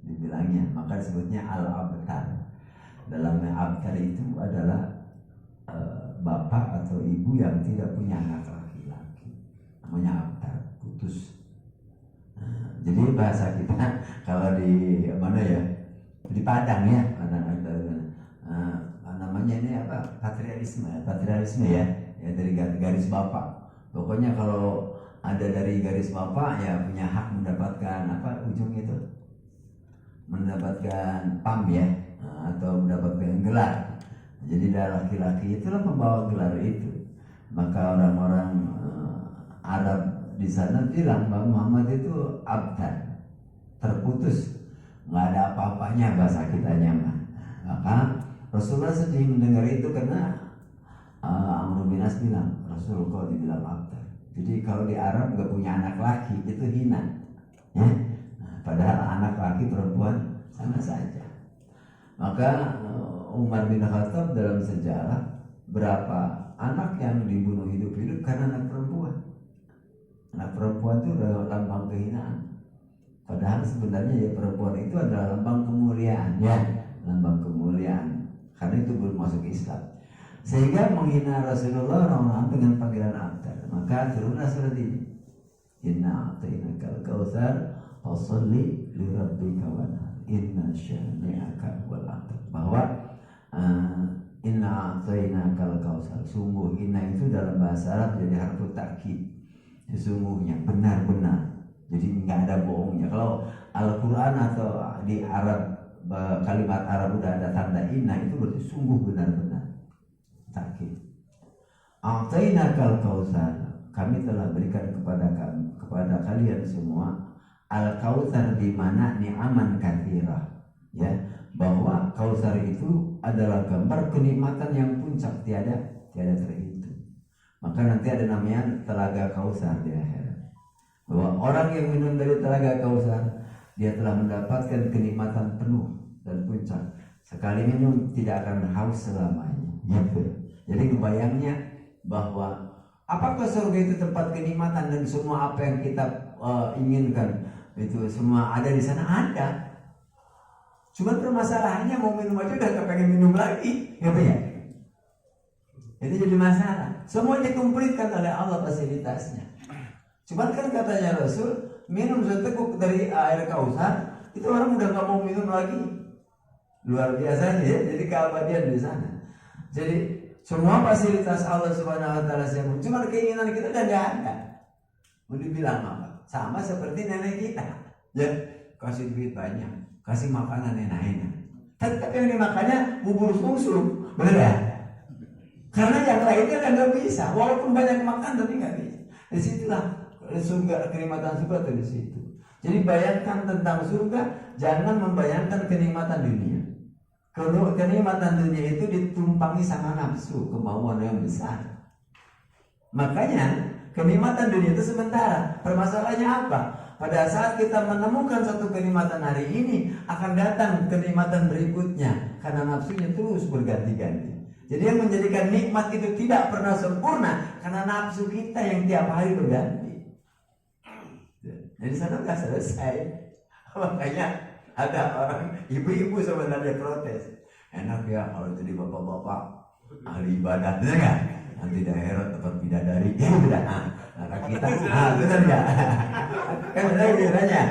dibilangnya, maka disebutnya al-abtar. Dalam abtar itu adalah bapak atau ibu yang tidak punya anak laki-laki, namanya abtar, putus. Jadi bahasa kita kalau di mana ya, di Padang ya, namanya ini apa, patriarisme ya, dari garis bapak. Pokoknya kalau ada dari garis bapak ya punya hak mendapatkan apa ujung itu, mendapatkan pam ya, atau mendapatkan gelar. Jadi dari laki-laki itulah pembawa gelar itu. Maka orang-orang Arab di sana bilang bahwa Muhammad itu abdan, terputus, nggak ada apa-apanya, bahasa kita nyaman. Maka Rasulullah sedih mendengar itu karena Amr bin As bilang, Rasul kok dibilang abdan. Jadi kalau di Arab nggak punya anak laki itu hina, ya? Padahal anak laki perempuan sama saja. Maka Umar bin Khattab dalam sejarah berapa anak yang dibunuh hidup-hidup karena anak perempuan. Anak perempuan itu adalah lambang kehinaan. Padahal sebenarnya ya perempuan itu adalah lambang kemuliaan, ya, lambang kemuliaan. Karena itu belum masuk Islam. Sehingga menghina Rasulullah orang-orang dengan panggilan abdar. Maka turunlah surat ini. Inna a'tainakal kautsar fasholli li rabbika wanhar. Inna syani'aka wal abtar. Bahwa inna a'tainakal kautsar. Sungguh inna itu dalam bahasa Arab jadi harfu takkid. Sesungguhnya benar-benar. Jadi nggak ada bohongnya. Kalau Al-Quran atau di Arab kalimat Arab udah ada tanda inna itu berarti sungguh benar-benar. Takkid. A'tainakal kautsar. Kami telah berikan kepada kalian semua al-kautsar di mana ni'aman katsirah, ya, bahwa kautsar itu adalah gambar kenikmatan yang puncak tiada terhitung. Maka nanti ada namanya telaga Kautsar di akhirat. Bahwa orang yang minum dari telaga Kautsar dia telah mendapatkan kenikmatan penuh dan puncak. Sekali minum tidak akan haus selamanya. Gitu. Jadi kebayangnya bahwa apakah surga itu tempat kenikmatan dan semua apa yang kita inginkan itu semua ada di sana, ada. Cuma permasalahannya mau minum aja udah kepengen minum lagi, gitu ya. Itu jadi masalah. Semua dikumpulikan oleh Allah fasilitasnya. Cuma kan katanya Rasul, minum seteguk dari air Kautsar itu orang udah nggak mau minum lagi. Luar biasa ya. Jadi keabadian di sana. Jadi semua fasilitas Allah Subhanahu Wa Taala yang cuma keinginan kita udah nggak ada. Mau dibilang apa? Sama seperti nenek kita. Ya, kasih duit banyak, kasih makanan enak-enak. Tapi yang dimakannya bubur susu, bener ya? Karena yang lainnya kan nggak bisa. Walaupun banyak makan tapi nggak bisa. Disitulah surga, kenikmatan surga dari situ. Jadi bayangkan tentang surga, jangan membayangkan kenikmatan dunia. Kalau kenikmatan dunia itu ditumpangi sama nafsu, kemauan yang besar. Makanya kenikmatan dunia itu sementara. Permasalahannya apa? Pada saat kita menemukan satu kenikmatan hari ini, akan datang kenikmatan berikutnya. Karena nafsunya terus berganti-ganti. Jadi yang menjadikan nikmat itu tidak pernah sempurna karena nafsu kita yang tiap hari berganti. Jadi sana nggak selesai. Makanya ada orang ibu-ibu sebenarnya protes. Enak ya kalau jadi bapak-bapak ahli ibadah, benar nggak? Nanti daerah tempat bidadari, ya benar. Anak kita, benar nggak? Kan benar nanya.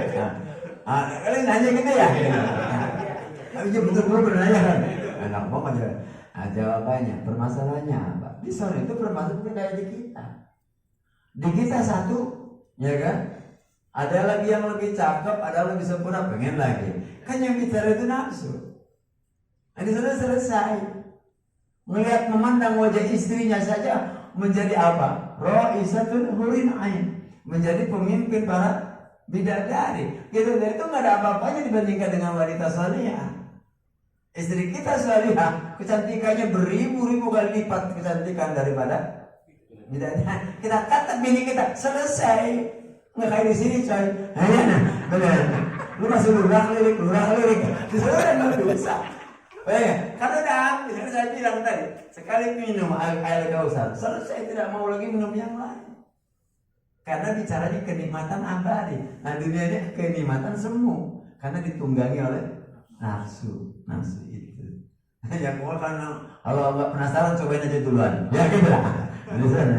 Kalian nanya gitu ya? Tapi betul-betul bernanya kan? Enak banget ya. Nah, jawabannya, permasalahannya apa? Di sana itu permasalahannya kayak di kita. Di kita satu, ya kan? Ada lagi yang lebih cakep, ada lebih sempurna, pengen lagi. Kan yang bicara itu nafsu. Nah, di sana selesai. Melihat memandang wajah istrinya saja menjadi apa? Ra'isatul hurin ain, menjadi pemimpin para bidadari. Gitu, dan itu nggak ada apa-apanya dibandingkan dengan wanita salihah. Istri kita salihah, kecantikannya beribu-ribu kali lipat kecantikan daripada bidadari. Kita kata bini kita selesai. Nggak kayak di sini coy. Nah, benar. Lu masih lurah lirik. Di sana nggak bisa. Karena udah habis. Karena saya bilang tadi, sekali minum air Kautsar, selesai, tidak mau lagi minum yang lain. Karena bicaranya kenikmatan abadi. Nah dunia ini kenikmatan semu. karena ditunggangi oleh nafsu itu. Ya kalau nggak penasaran cobain aja duluan. Ya gitu lah.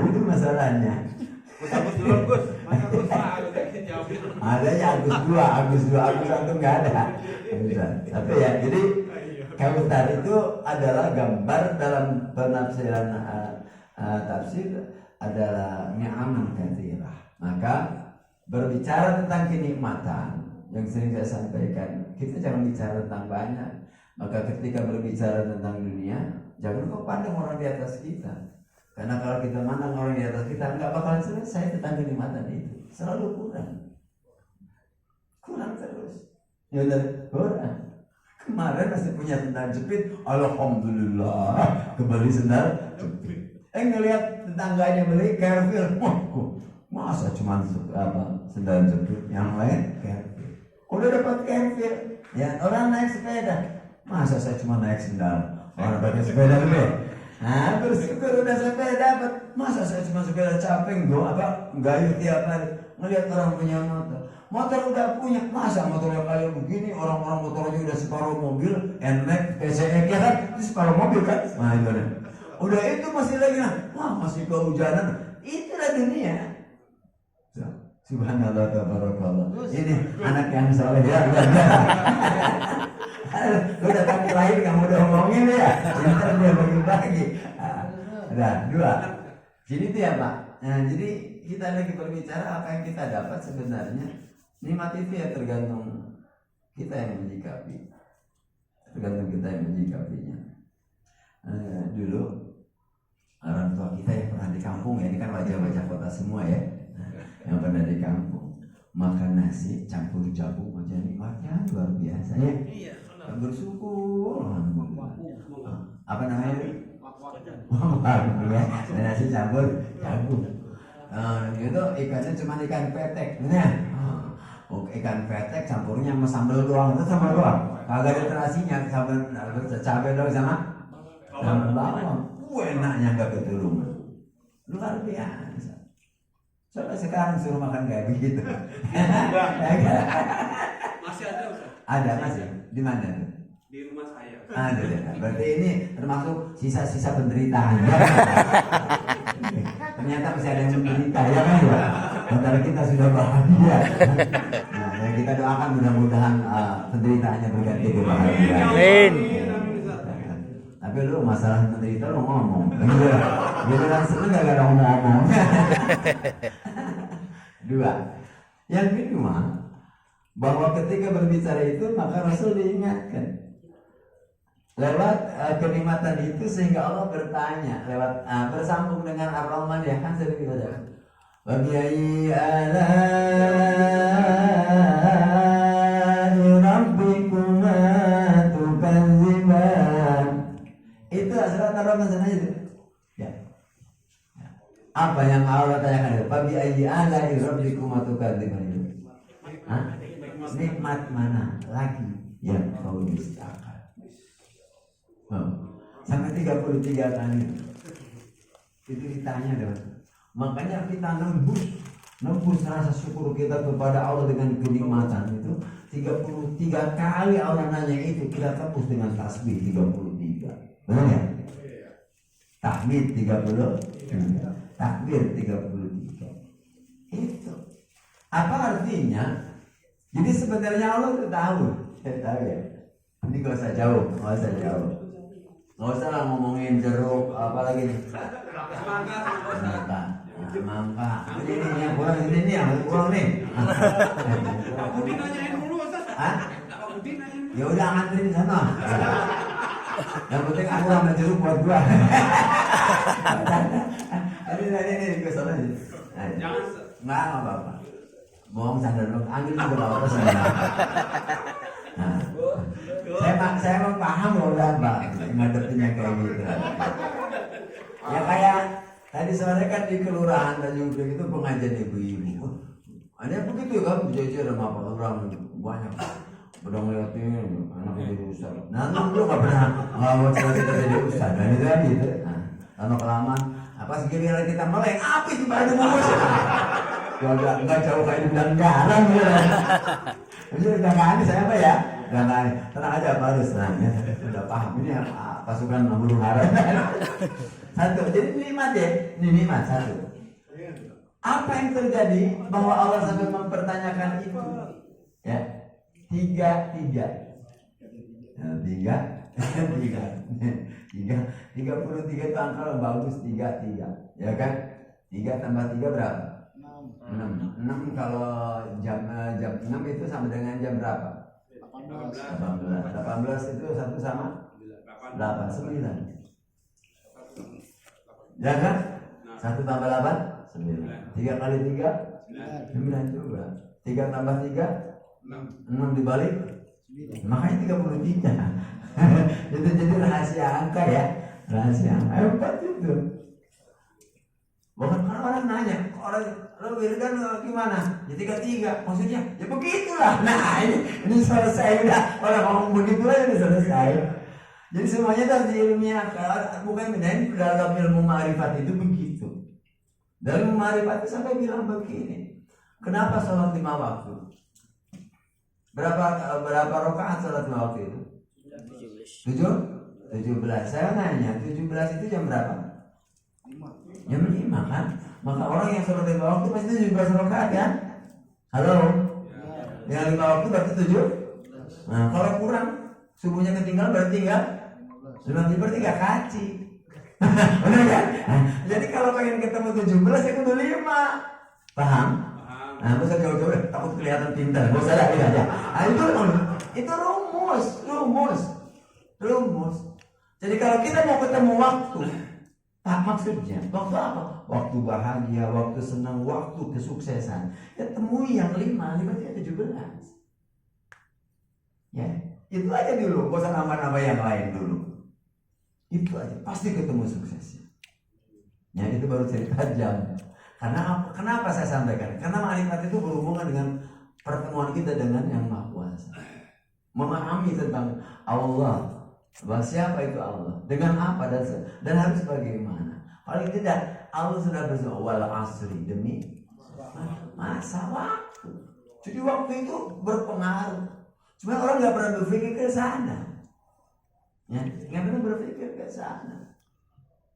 Itu masalahnya. Agus duluan Gus. Masa Gus Adanya Agus 2 antum nggak ada. Tapi ya jadi Kautsar itu adalah gambar dalam penafsiran tafsir adalah ni'aman katsirah. Maka berbicara tentang kenikmatan yang sering saya sampaikan, kita jangan bicara tentang banyak. Maka ketika berbicara tentang dunia, jangan kau pandang orang di atas kita. Karena kalau kita mandang orang di atas kita, nggak bakalan selesai tentang kenikmatan itu. Selalu kurang terus. Ya udah kurang. Kemarin masih punya sendal jepit, alhamdulillah kembali sendal jepit. Ngelihat tetangganya beli Careful, masa cuma sendal jepit, yang lain Careful. Udah dapat Careful, ya orang naik sepeda, masa saya cuma naik sendal, orang pakai sepeda lebih. Nah bersyukur udah sepeda dapat, masa saya cuma sepeda caping, gayuh tiap hari. Ngelihat orang punya motor udah punya, masa motor yang kayak begini, orang-orang motornya udah separuh mobil, NMAX, PCX ya kan, itu separuh mobil kan, nah itu kan. Udah itu masih lagi masih kehujanan, itulah dunia. Subhanallah tabarakallah. Ini anak yang soleh ya, udah kami terakhir kamu udah ngomongin ya, ntar dia bagi-bagi. Nah, 2. Jadi itu ya Pak. Nah, jadi kita lagi berbicara apa yang kita dapat sebenarnya. Nikmat itu ya tergantung kita yang menyikapi, tergantung kita yang menyikapinya. Dulu orang tua kita yang pernah di kampung ya, ini kan wajah-wajah kota semua ya, yang pernah di kampung makan nasi campur jagung aja nikmatnya luar biasa ya. Bersyukur. Apa namanya? Nasi campur jagung. Gitu ikannya cuma ikan petek, benar? Ikan petek campurnya sama sambal doang, itu sambal doang. Kagak ada terasinya, sambal cabai doang sama bawang. Enaknya nggak keturungan. Luar biasa. Coba sekarang suruh makan kayak begitu. Masih ada Ustaz? Ada masih. Di mana tuh? Di rumah saya. Ada. Berarti ini termasuk sisa-sisa penderitaan. Ternyata masih ada yang menderita ya kan ya. Sementara kita sudah bahagia. Nah, yang kita doakan mudah-mudahan penderitaannya berganti ke bahagia. Amin. Tapi lu masalah menderita lu ngomong. Gitu kan seneng gak ada ngomong-ngomong. 2. Yang kedua, bahwa ketika berbicara itu maka Rasul diingatkan lewat kenikmatan itu sehingga Allah bertanya lewat bersambung dengan Ar-Rahman ya kan sering dibaca. Wa bi'ayyi ala'i rabbikuma tukadziban. Itu surat Ar-Rahman sana itu. Ya. Apa yang Allah tanyakan itu? Wa bi'ayyi ala'i rabbikuma tukadziban itu. Nikmat mana lagi yang kau dustakan? Sampai 33 kali itu ditanya dong. Makanya kita nembus rasa syukur kita kepada Allah dengan kenikmatan itu 33 kali Allah nanya itu kita tembus dengan tasbih 33. Benar ya? Tahmid 30, takbir 33. Itu apa artinya? Jadi sebenarnya Allah itu tahu ya. Ini gak usah jauh. Nggak usah lah ngomongin jeruk, apalagi nih. Semangka. Ini yang kurang ini nih, yang kurang nih. Pak Budi nanyain dulu Ustaz. Pak Budi nanyain. Ya udah nganterin sana. Yang penting aku sama jeruk buat gua. Ini ke sana. Jangan. Nggak apa-apa. Bohong sadar dong. Ambil juga nggak apa-apa sebenarnya. Nah, saya mau paham loh udah Mbak ngadepinnya kayak gitu. Ya kayak tadi sore kan di kelurahan Tanjung Priok itu pengajian ibu-ibu. Ada begitu kan berjajar sama Pak Lurah banyak. Udah ngeliatin anak jadi ustaz. Nah lu nggak pernah mau cerita jadi ustaz dan itu kan gitu. Nah, lama kelamaan apa segini kita melek apa itu baru bungkus. Nggak jauh kayak dibilang garang ya. Udah nggak aneh saya apa ya? Nggak aneh. Tenang aja Pak Arus. Nah, ya, udah paham ini pasukan burung hara. Satu. Jadi nikmat ya. Ini nikmat satu. Apa yang terjadi bahwa Allah sampai mempertanyakan itu? Ya, tiga. Ya, tiga puluh tiga itu angka bagus tiga, ya kan? 3 tambah 3 berapa? 6 kalau jam 6 itu sama dengan jam berapa? 18 itu 1 sama 8, 9. Ya kan? 1 tambah 8, 9. 3 kali 3, 9 juga. 3 tambah 3, 6 dibalik, makanya 33. Itu jadi rahasia angka ya. Rahasia angka. Hebat itu. Bahkan orang nanya, orang lo wiridan gimana? Ya 33. Maksudnya, ya begitulah. Nah ini selesai udah. Orang ngomong begitu aja udah selesai. Jadi semuanya harus diilmiahkan. Bukan bedain dalam ilmu ma'rifat itu begitu. Dalam ma'rifat itu sampai bilang begini. Kenapa sholat 5 waktu? Berapa rakaat sholat 5 waktu itu? 17. Saya nanya, 17 itu jam berapa? Jam 5 kan? Maka orang yang sholat 5 waktu pasti 17 rakaat kan? Halo? Yang 5 waktu berarti 7? Nah kalau kurang, subuhnya ketinggalan berarti tinggal 15, berarti gak kaci. Benar kan? Jadi kalau pengen ketemu 17 ya kudu 5. Paham? Nah, gak usah jauh-jauh, takut kelihatan pintar. Gak usah lagi aja. Nah, itu rumus. Jadi kalau kita mau ketemu waktu, maksudnya waktu apa? Waktu bahagia, waktu senang, waktu kesuksesan. Ya temui yang 5 berarti 17. Ya, itu aja dulu. Gak usah nambah-nambah yang lain dulu. Itu aja, pasti ketemu suksesnya. Ya, itu baru cerita jam. Karena apa? Kenapa saya sampaikan? Karena ma'rifat itu berhubungan dengan pertemuan kita dengan Yang Maha Kuasa. Memahami tentang Allah, bahwa siapa itu Allah, dengan apa dan harus bagaimana. Paling tidak Allah sudah bersuara wal asri, demi masa waktu. Jadi waktu itu berpengaruh. Cuma orang nggak pernah berpikir ke sana. Ya, nggak pernah berpikir ke sana.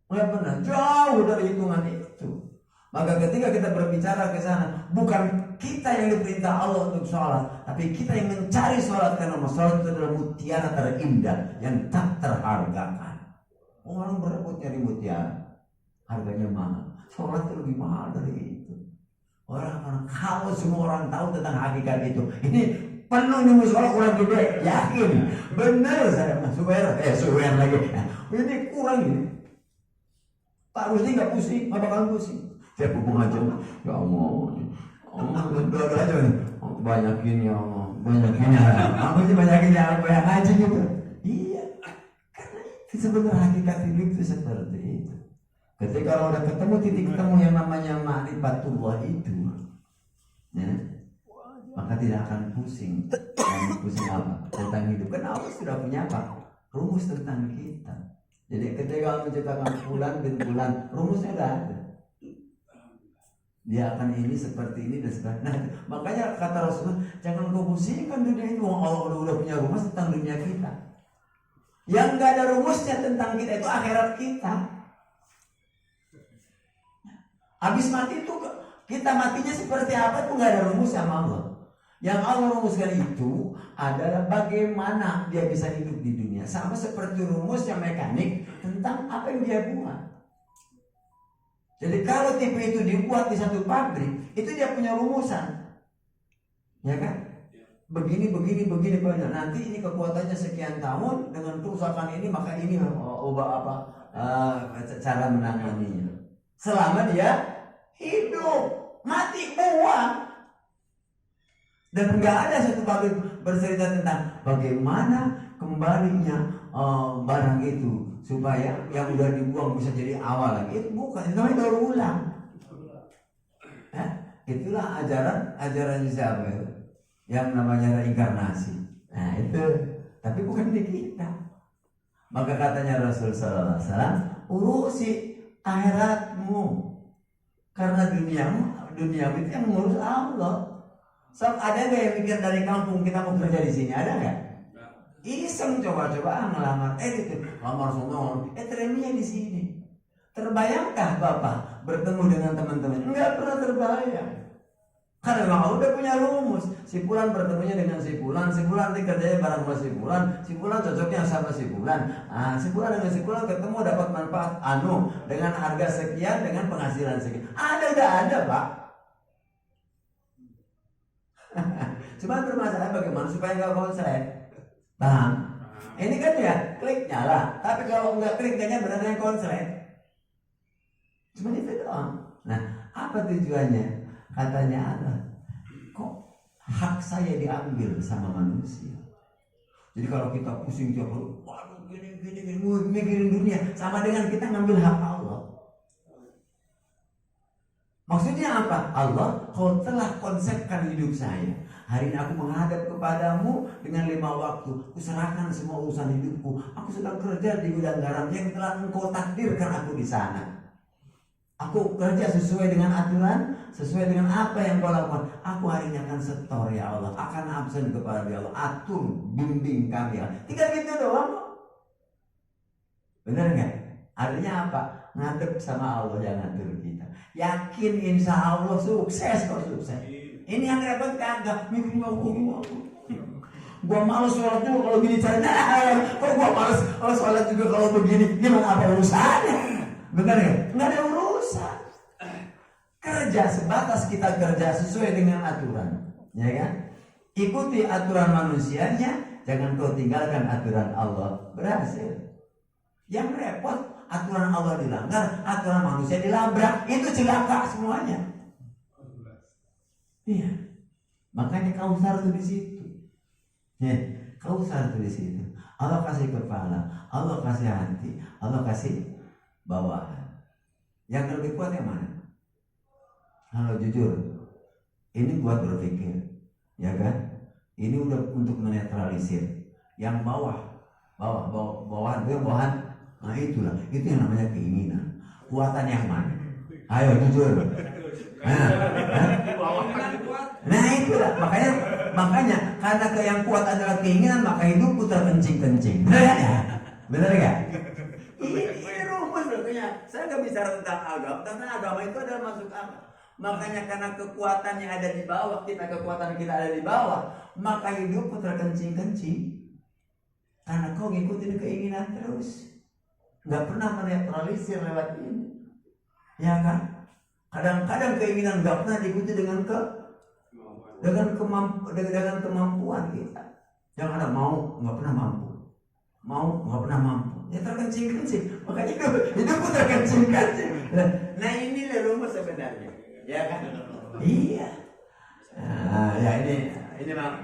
Nggak pernah, jauh dari hitungan itu. Maka ketika kita berbicara ke sana, bukan kita yang diperintah Allah untuk sholat, tapi kita yang mencari sholat, karena sholat itu adalah mutiara terindah yang tak terhargakan. Orang berebut nyari mutiara, harganya mahal. Sholat itu lebih mahal dari itu. Orang kalau semua orang tahu tentang hakikat itu, ini penuh nih musola kurang gede, yakin, bener saya mas suwer lagi. Ini kurang ini. Pak Rusdi nggak pusing, nggak bakal pusing. Saya pupung aja, ya Allah, doa aja nih, banyakin ya Allah, banyakin ya, apa sih banyakin ya, banyak aja gitu. Iya, karena itu sebenarnya hakikat hidup itu seperti itu. Ketika kalau udah ketemu titik ketemu yang namanya ma'rifatullah itu, ya, maka tidak akan pusing. Pusing apa? Tentang hidup. Karena Allah sudah punya apa? Rumus tentang kita. Jadi ketika menciptakan bulan bin bulan, rumusnya udah ada. Dia akan ini seperti ini dan seperti. Nah, makanya kata Rasulullah, jangan kau pusingkan dunia itu. Allah udah punya rumus tentang dunia kita. Yang nggak ada rumusnya tentang kita itu akhirat kita. Habis mati itu kita matinya seperti apa itu nggak ada rumus sama Allah. Yang Allah rumuskan itu adalah bagaimana dia bisa hidup di dunia. Sama seperti rumusnya mekanik tentang apa yang dia buat. Jadi kalau TV itu dibuat di satu pabrik, itu dia punya rumusan. Ya kan? Begini banyak. Nanti ini kekuatannya sekian tahun, dengan kerusakan ini maka ini cara menanganinya. Selama dia hidup, mati buang. Dan nggak ada satu pabrik bercerita tentang bagaimana kembalinya barang itu supaya yang udah dibuang bisa jadi awal lagi. Itu bukan, itu namanya daur ulang. Itulah ajaran siapa itu? Yang namanya reinkarnasi. Nah itu, tapi bukan di kita. Maka katanya Rasul Sallallahu Alaihi Wasallam, urusi akhiratmu, karena dunia itu yang ngurus Allah. Sob, ada nggak yang mikir dari kampung kita mau kerja di sini? Ada nggak? Iseng coba-coba ngelamar, gitu, lamar semua, terimanya di sini. Terbayangkah Bapak bertemu dengan teman-teman? Enggak pernah terbayang. Karena memang udah punya rumus. Si Fulan bertemunya dengan si Fulan nanti kerjanya bareng sama si Fulan cocoknya sama si Fulan. Si Fulan dengan si Fulan ketemu dapat manfaat dengan harga sekian, dengan penghasilan sekian. Udah ada Pak. Cuma bermasalah bagaimana supaya nggak konslet. Paham? Ini kan ya klik nyala, tapi kalau nggak klik kayaknya benar-benar konslet. Cuma itu doang. Nah, apa tujuannya? Katanya Allah, kok hak saya diambil sama manusia. Jadi kalau kita pusing tiap hari, waduh gini, mikirin dunia, sama dengan kita ngambil hak Allah. Maksudnya apa? Allah, kau telah konsepkan hidup saya. Hari ini aku menghadap kepadamu dengan 5 waktu. Kuserahkan semua urusan hidupku. Aku sedang kerja di gudang garam yang telah engkau takdirkan aku di sana. Aku kerja sesuai dengan aturan, sesuai dengan apa yang kau lakukan. Aku hari ini akan setor ya Allah, akan absen kepada ya Allah. Atur, bimbing kami ya. Tinggal gitu doang kok. Bener nggak? Artinya apa? Ngadep sama Allah yang ngatur kita. Yakin insya Allah sukses kok sukses. Ini yang repot kagak. Mikirin aku. Gua males sholat juga kalau gini caranya. Kok gua males sholat juga kalau begini? Gimana apa urusannya? Bener nggak? Nggak ada urusan. Kerja sebatas kita kerja sesuai dengan aturan, ya kan? Ikuti aturan manusianya, jangan kau tinggalkan aturan Allah. Berhasil. Yang repot aturan Allah dilanggar, aturan manusia dilabrak, itu celaka semuanya. Iya. Makanya Kausar tuh di situ. Ya, Kausar tuh di situ. Allah kasih kepala, Allah kasih hati, Allah kasih bawahan. Yang lebih kuat yang mana? Kalau jujur, ini buat berpikir, ya kan? Ini udah untuk menetralisir. Yang bawahan. Nah itulah, itu yang namanya keinginan. Kuatan yang mana? Ayo jujur. Nah itulah, makanya karena yang kuat adalah keinginan, maka hidupku terkencing-kencing. Benar nggak? Ini rumus makanya. Saya nggak bicara tentang agama, karena agama itu adalah masuk akal. Makanya karena kekuatannya ada di bawah, kekuatan kita ada di bawah, maka hidupku terkencing-kencing. Karena kau ngikutin keinginan terus, nggak pernah menetralisir lewat ini, ya kan? Kadang-kadang keinginan nggak pernah diikuti dengan kemampuan kita. Yang ada mau nggak pernah mampu, ya terkencing-kencing. Makanya hidupku terkencing-kencing. Nah inilah rumus sebenarnya, ya kan? Iya. Nah, ya ini mah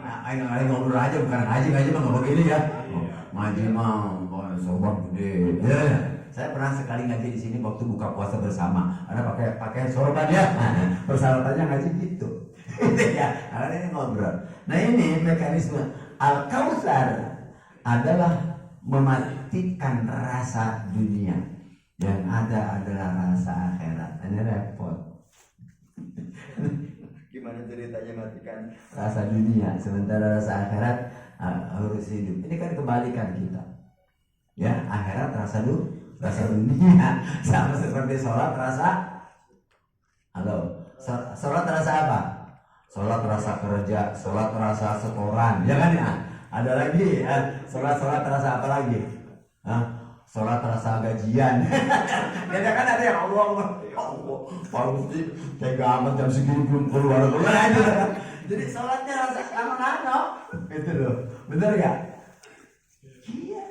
ngobrol aja, bukan ngaji mah nggak begini ya. Ngaji mah sobat gede. Ya. Saya pernah sekali ngaji di sini waktu buka puasa bersama. Ada pakai sorban ya. Persyaratannya ngaji gitu. Ya, karena ini ngobrol. Nah ini mekanisme Al-Kautsar adalah mematikan rasa dunia. Yang ada adalah rasa akhirat. Ini repot. Gimana ceritanya matikan rasa dunia sementara rasa akhirat harus hidup. Ini kan kebalikan kita. Ya, akhirat rasa dunia sama seperti sholat rasa. Sholat rasa apa? Sholat rasa kerja, sholat rasa setoran, ya kan ya? Ada lagi sholat rasa apa lagi? Sholat rasa gajian. Ya kan ada yang Allah Pak Gusti tega amat jam segini belum keluar. Jadi sholatnya rasa kano itu loh, bener gak? Iya.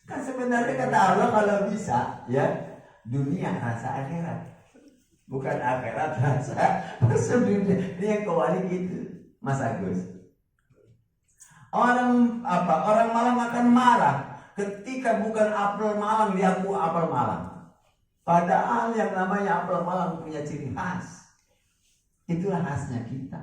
Kan sebenarnya kata Allah kalau bisa ya dunia rasa akhirat, bukan akhirat rasa dunia. Ini yang kewali gitu, Mas Agus. Orang malam akan marah ketika bukan apel malang diaku apel malang. Padahal yang namanya apel malang punya ciri khas. Itulah khasnya kita.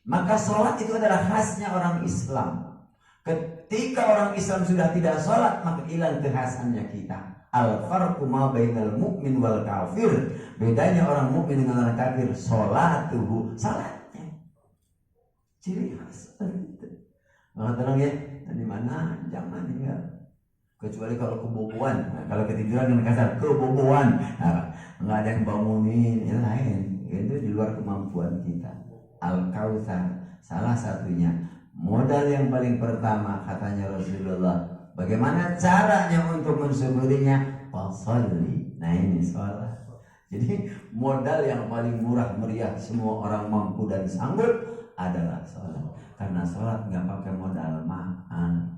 Maka sholat itu adalah khasnya orang Islam. Ketika orang Islam sudah tidak sholat, maka hilang kekhasannya kita. Al-farqu ma bainal mu'min wal kafir. Bedanya orang mukmin dengan orang kafir, sholatuhu, salatnya. ciri khas itu. Maka tolong ya, di mana jangan tinggal. Kecuali kalau kebobohan, nah, kalau ketiduran dengan kasar, kebobohan, nah, nggak ada yang bangunin, yang lain. Itu di luar kemampuan kita. Al-Kautsar salah satunya. Modal yang paling pertama katanya Rasulullah. Bagaimana caranya untuk mensyukurinya? Fasholli. Nah ini sholat. Jadi modal yang paling murah meriah semua orang mampu dan sanggup adalah sholat. Karena sholat nggak pakai modal mahal.